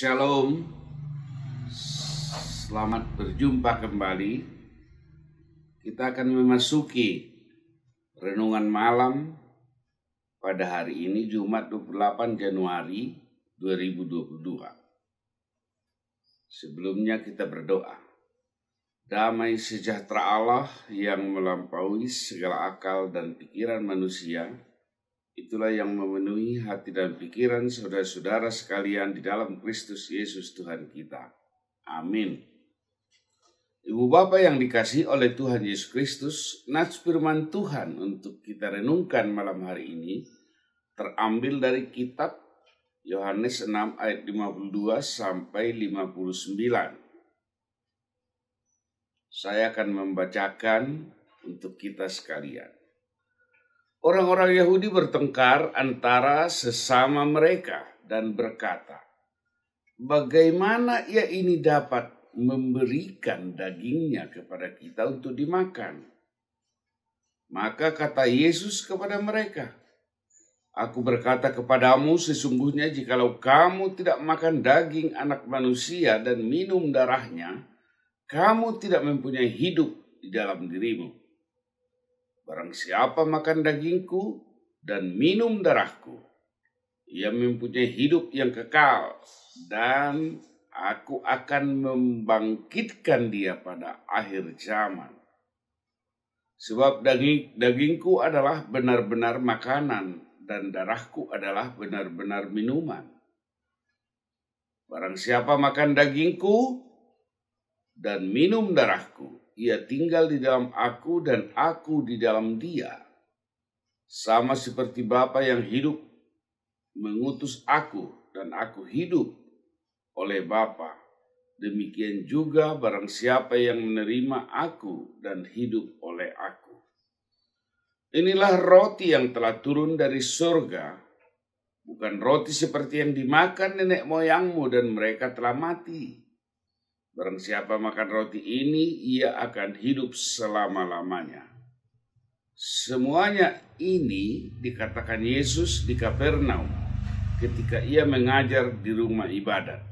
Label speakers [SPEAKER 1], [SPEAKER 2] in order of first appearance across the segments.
[SPEAKER 1] Shalom, selamat berjumpa kembali. Kita akan memasuki renungan malam pada hari ini Jumat 28 Januari 2022. Sebelumnya kita berdoa. Damai sejahtera Allah yang melampaui segala akal dan pikiran manusia, itulah yang memenuhi hati dan pikiran saudara-saudara sekalian di dalam Kristus Yesus Tuhan kita. Amin. Ibu Bapa yang dikasihi oleh Tuhan Yesus Kristus, nats firman Tuhan untuk kita renungkan malam hari ini terambil dari kitab Yohanes 6 ayat 52 sampai 59. Saya akan membacakan untuk kita sekalian. Orang-orang Yahudi bertengkar antara sesama mereka dan berkata, bagaimana ia ini dapat memberikan dagingnya kepada kita untuk dimakan? Maka kata Yesus kepada mereka, aku berkata kepadamu sesungguhnya jikalau kamu tidak makan daging anak manusia dan minum darahnya, kamu tidak mempunyai hidup di dalam dirimu. Barang siapa makan dagingku dan minum darahku, ia mempunyai hidup yang kekal, dan aku akan membangkitkan dia pada akhir zaman. Sebab dagingku adalah benar-benar makanan, dan darahku adalah benar-benar minuman. Barang siapa makan dagingku dan minum darahku, ia tinggal di dalam aku dan aku di dalam dia. Sama seperti Bapa yang hidup mengutus aku dan aku hidup oleh Bapa, demikian juga barang siapa yang menerima aku dan hidup oleh aku. Inilah roti yang telah turun dari surga, bukan roti seperti yang dimakan nenek moyangmu dan mereka telah mati. Barang siapa makan roti ini, ia akan hidup selama-lamanya. Semuanya ini dikatakan Yesus di Kapernaum ketika ia mengajar di rumah ibadat.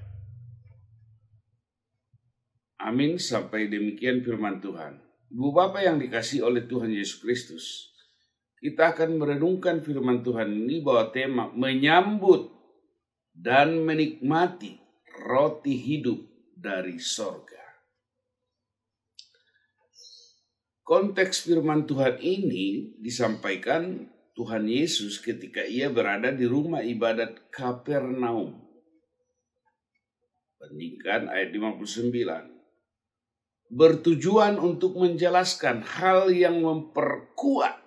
[SPEAKER 1] Amin, sampai demikian firman Tuhan. Ibu Bapa yang dikasihi oleh Tuhan Yesus Kristus, kita akan merenungkan firman Tuhan ini bahwa tema menyambut dan menikmati roti hidup dari sorga. Konteks firman Tuhan ini disampaikan Tuhan Yesus ketika ia berada di rumah ibadat Kapernaum. Bandingkan ayat 59. Bertujuan untuk menjelaskan hal yang memperkuat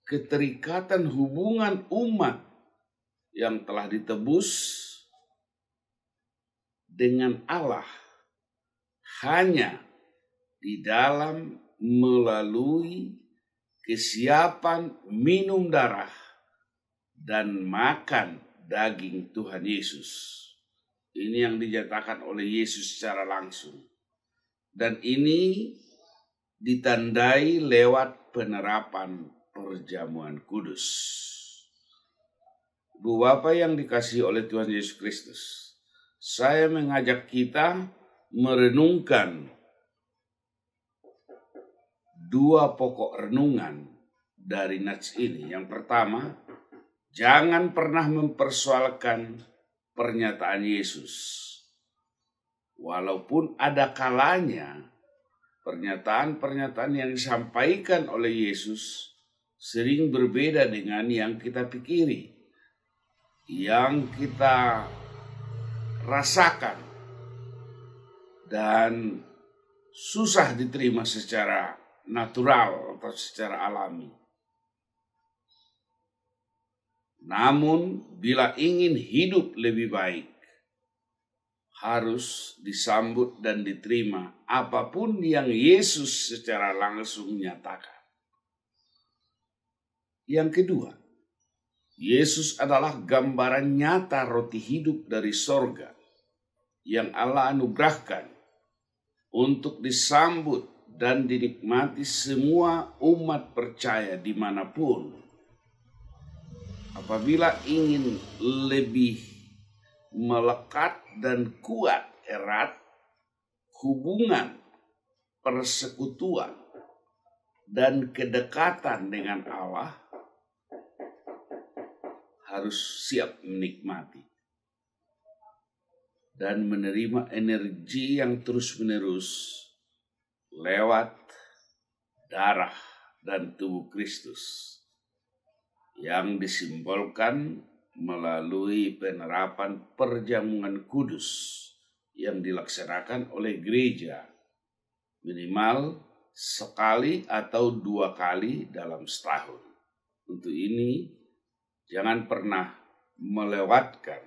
[SPEAKER 1] keterikatan hubungan umat yang telah ditebus dengan Allah hanya di dalam melalui kesiapan minum darah dan makan daging Tuhan Yesus. Ini yang dinyatakan oleh Yesus secara langsung. Dan ini ditandai lewat penerapan perjamuan kudus. Bu Bapa yang dikasihi oleh Tuhan Yesus Kristus, saya mengajak kita merenungkan dua pokok renungan dari nats ini. Yang pertama, jangan pernah mempersoalkan pernyataan Yesus. Walaupun ada kalanya pernyataan-pernyataan yang disampaikan oleh Yesus sering berbeda dengan yang kita pikiri, yang kita rasakan, dan susah diterima secara natural atau secara alami. Namun bila ingin hidup lebih baik, harus disambut dan diterima apapun yang Yesus secara langsung nyatakan. Yang kedua, Yesus adalah gambaran nyata roti hidup dari sorga yang Allah anugerahkan untuk disambut dan dinikmati semua umat percaya dimanapun. Apabila ingin lebih melekat dan kuat erat hubungan persekutuan dan kedekatan dengan Allah, harus siap menikmati dan menerima energi yang terus-menerus lewat darah dan tubuh Kristus yang disimbolkan melalui penerapan perjamuan kudus yang dilaksanakan oleh gereja minimal sekali atau 2 kali dalam setahun. Untuk ini, jangan pernah melewatkan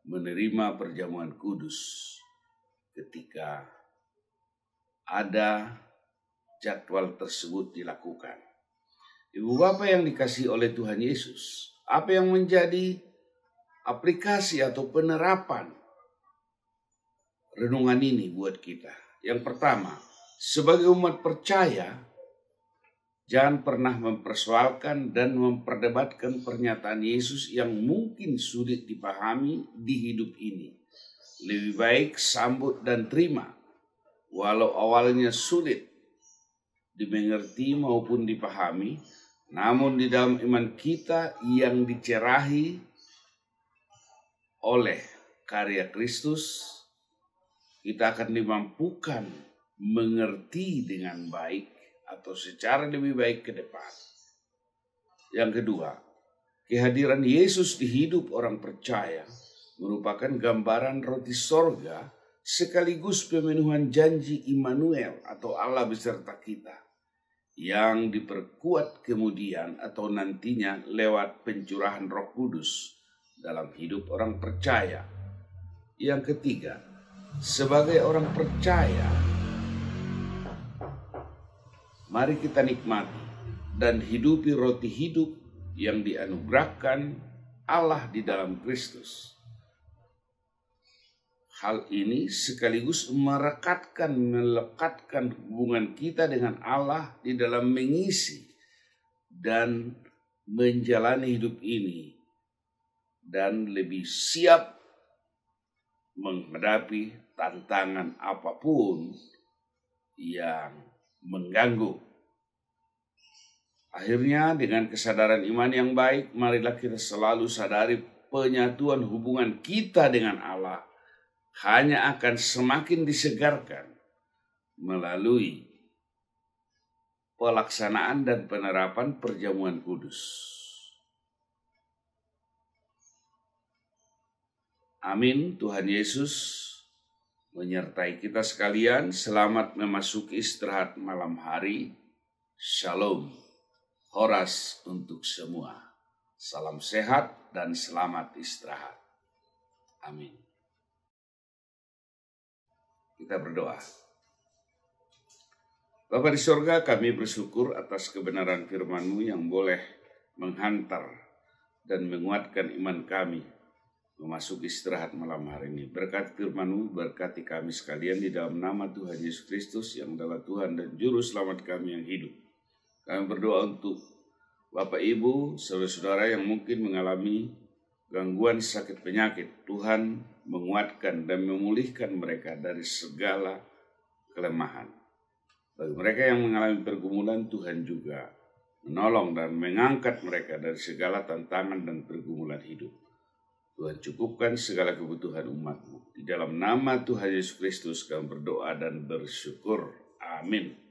[SPEAKER 1] menerima perjamuan kudus ketika ada jadwal tersebut dilakukan. Ibu Bapak yang dikasihi oleh Tuhan Yesus, apa yang menjadi aplikasi atau penerapan renungan ini buat kita? Yang pertama, sebagai umat percaya, jangan pernah mempersoalkan dan memperdebatkan pernyataan Yesus yang mungkin sulit dipahami di hidup ini. Lebih baik sambut dan terima, walau awalnya sulit dimengerti maupun dipahami, namun di dalam iman kita yang dicerahi oleh karya Kristus, kita akan dimampukan mengerti dengan baik atau secara lebih baik ke depan. Yang kedua, kehadiran Yesus di hidup orang percaya merupakan gambaran roti sorga sekaligus pemenuhan janji Immanuel atau Allah beserta kita yang diperkuat kemudian atau nantinya lewat pencurahan Roh Kudus dalam hidup orang percaya. Yang ketiga, sebagai orang percaya, mari kita nikmati dan hidupi roti hidup yang dianugerahkan Allah di dalam Kristus. Hal ini sekaligus melekatkan hubungan kita dengan Allah di dalam mengisi dan menjalani hidup ini dan lebih siap menghadapi tantangan apapun yang mengganggu. Akhirnya, dengan kesadaran iman yang baik, marilah kita selalu sadari penyatuan hubungan kita dengan Allah hanya akan semakin disegarkan melalui pelaksanaan dan penerapan perjamuan kudus. Amin. Tuhan Yesus menyertai kita sekalian. Selamat memasuki istirahat malam hari. Shalom. Horas untuk semua. Salam sehat dan selamat istirahat. Amin. Kita berdoa. Bapa di sorga, kami bersyukur atas kebenaran firman-Mu yang boleh menghantar dan menguatkan iman kami memasuki istirahat malam hari ini. Berkat firman-Mu, berkati kami sekalian di dalam nama Tuhan Yesus Kristus yang adalah Tuhan dan Juru Selamat kami yang hidup. Kami berdoa untuk Bapak Ibu, saudara-saudara yang mungkin mengalami gangguan sakit penyakit. Tuhan menguatkan dan memulihkan mereka dari segala kelemahan. Bagi mereka yang mengalami pergumulan, Tuhan juga menolong dan mengangkat mereka dari segala tantangan dan pergumulan hidup. Tuhan cukupkan segala kebutuhan umat-Mu. Di dalam nama Tuhan Yesus Kristus kami berdoa dan bersyukur. Amin.